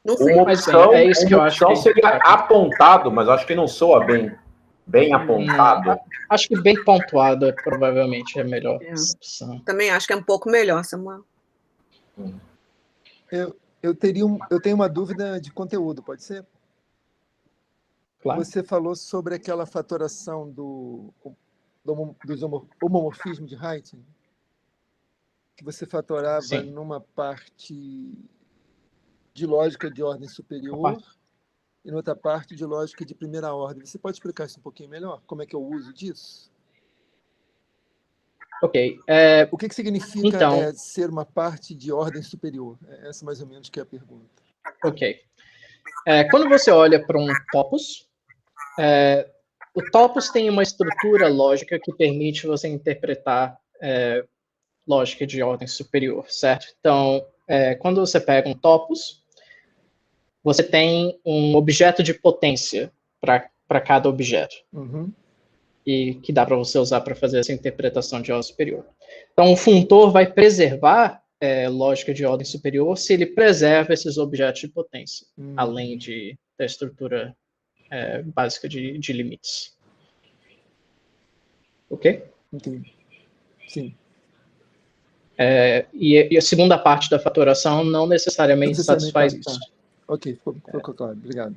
Não sei.
Uma opção, é isso que eu acho que seria apontado, mas acho que não soa bem apontado.
Acho que bem pontuado provavelmente é a melhor opção.
Também acho que é um pouco melhor, Samuel.
Eu tenho uma dúvida de conteúdo, pode ser?
Claro.
Você falou sobre aquela fatoração dos homomorfismos de Heiting, que você fatorava numa parte de lógica de ordem superior e noutra parte de lógica de primeira ordem. Você pode explicar isso um pouquinho melhor? Como é que eu uso disso?
Ok.
O que significa
então,
ser uma parte de ordem superior? Essa mais ou menos que é a pergunta.
Ok. Quando você olha para um topos, o topos tem uma estrutura lógica que permite você interpretar lógica de ordem superior, certo? Então, quando você pega um topos, você tem um objeto de potência para cada objeto. E que dá para você usar para fazer essa interpretação de ordem superior. Então, o funtor vai preservar lógica de ordem superior se ele preserva esses objetos de potência, além da estrutura básica de limites. Ok?
Entendi. Sim.
E a segunda parte da fatoração não necessariamente satisfaz isso.
Ok, ficou claro. Obrigado.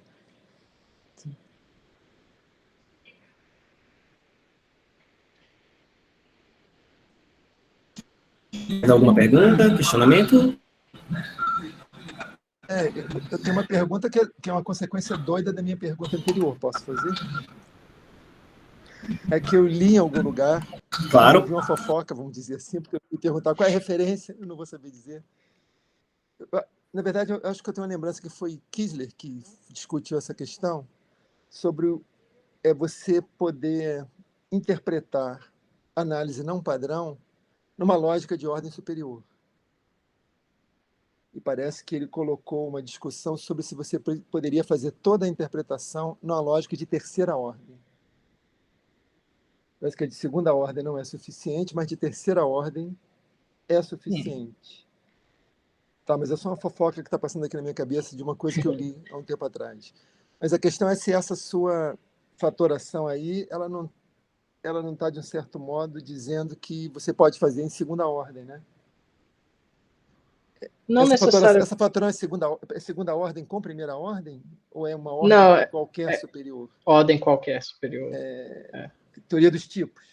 Mais alguma pergunta, questionamento?
Eu tenho uma pergunta que é uma consequência doida da minha pergunta anterior. Posso fazer? É que eu li em algum lugar,
Claro.
eu vi uma fofoca, vamos dizer assim, porque eu me perguntar qual é a referência, eu não vou saber dizer. Na verdade, eu acho que eu tenho uma lembrança que foi Kiesler que discutiu essa questão sobre você poder interpretar análise não padrão numa lógica de ordem superior. E parece que ele colocou uma discussão sobre se você poderia fazer toda a interpretação numa lógica de terceira ordem. Parece que a de segunda ordem não é suficiente, mas de terceira ordem é suficiente. Tá, mas é só uma fofoca que está passando aqui na minha cabeça de uma coisa que eu li há um tempo atrás. Mas a questão é se essa sua fatoração aí, ela não está, de um certo modo, dizendo que você pode fazer em segunda ordem, né?
Não necessariamente.
Essa fatoração é segunda ordem com primeira ordem? Ou é uma ordem qualquer superior?
Ordem qualquer superior.
Teoria dos tipos.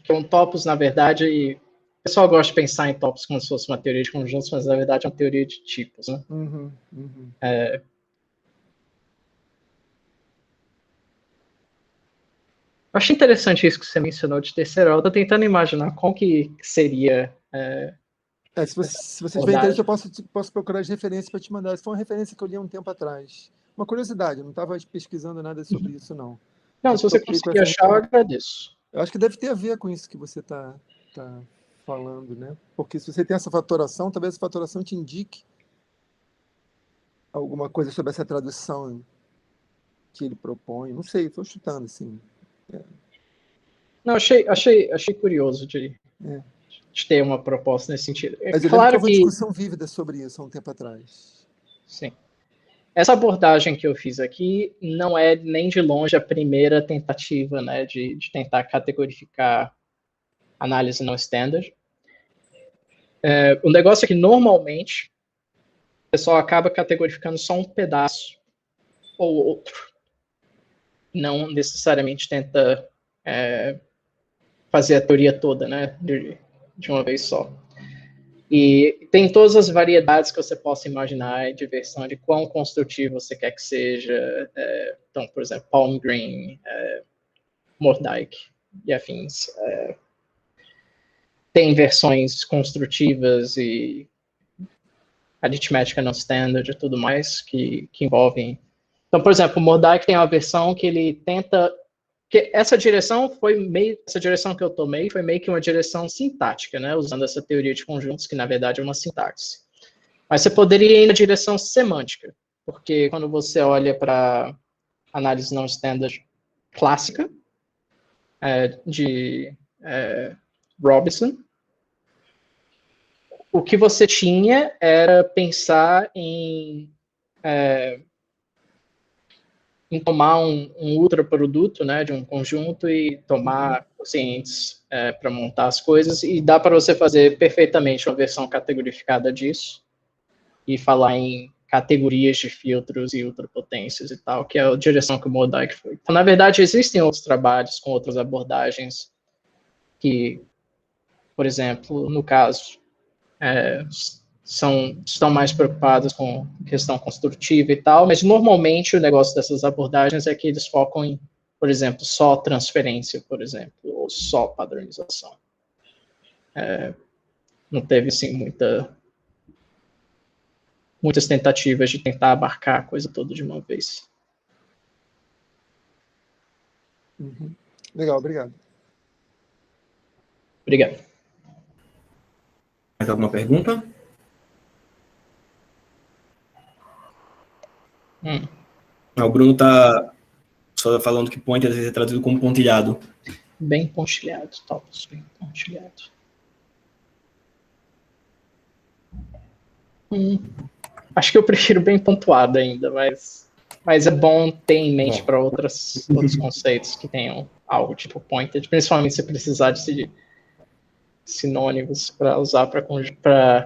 Que é um topos, na verdade, o pessoal gosta de pensar em topos como se fosse uma teoria de conjuntos, mas na verdade é uma teoria de tipos, né? Eu achei interessante isso que você mencionou de terceira ordem. Eu tô tentando imaginar como que seria...
se você tiver interesse, eu posso procurar as referências para te mandar. Essa foi uma referência que eu li há um tempo atrás. Uma curiosidade, eu não estava pesquisando nada sobre isso, não.
Não, se você conseguir achar, eu agradeço.
Eu acho que deve ter a ver com isso que você está falando, né? Porque se você tem essa fatoração, talvez essa fatoração te indique alguma coisa sobre essa tradução que ele propõe. Não sei, estou chutando, assim.
Não, achei curioso de ter uma proposta nesse sentido.
Mas eu lembro que houve uma discussão vívida sobre isso há um tempo atrás.
Sim. Essa abordagem que eu fiz aqui não é nem de longe a primeira tentativa, né, de tentar categorificar análise não standard. O negócio é que, normalmente, o pessoal acaba categorificando só um pedaço ou outro. Não necessariamente tenta fazer a teoria toda, né, de uma vez só. E tem todas as variedades que você possa imaginar de versão de quão construtivo você quer que seja. Então, por exemplo, Palmgren, Mordyke e afins. Tem versões construtivas e aritmética não standard e tudo mais que envolvem. Então, por exemplo, o Mordyke tem uma versão que ele tenta... Essa direção que eu tomei foi meio que uma direção sintática, né? Usando essa teoria de conjuntos, que na verdade é uma sintaxe. Mas você poderia ir na direção semântica, porque quando você olha para análise não standard clássica, de Robinson, o que você tinha era pensar em tomar um ultraproduto, né, de um conjunto e tomar quocientes para montar as coisas, e dá para você fazer perfeitamente uma versão categorificada disso e falar em categorias de filtros e ultrapotências e tal, que é a direção que o Mordyke foi. Então, na verdade, existem outros trabalhos com outras abordagens que, por exemplo, no caso, estão mais preocupados com questão construtiva e tal, mas normalmente o negócio dessas abordagens é que eles focam em, por exemplo, só transferência, por exemplo, ou só padronização. Não teve, sim, muitas tentativas de tentar abarcar a coisa toda de uma vez.
Legal, obrigado.
Obrigado.
Mais alguma pergunta? O Bruno está só falando que point às vezes é traduzido como pontilhado.
Bem pontilhado, topos bem pontilhado. Acho que eu prefiro bem pontuado ainda, mas é bom ter em mente para outros conceitos que tenham algo tipo pointed, principalmente se precisar decidir. sinônimos para usar para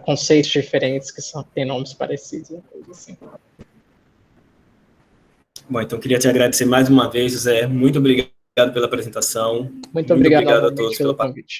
conceitos diferentes que têm nomes parecidos. Assim.
Bom, então queria te agradecer mais uma vez, José. Muito obrigado pela apresentação.
Muito obrigado
a todos
pelo convite.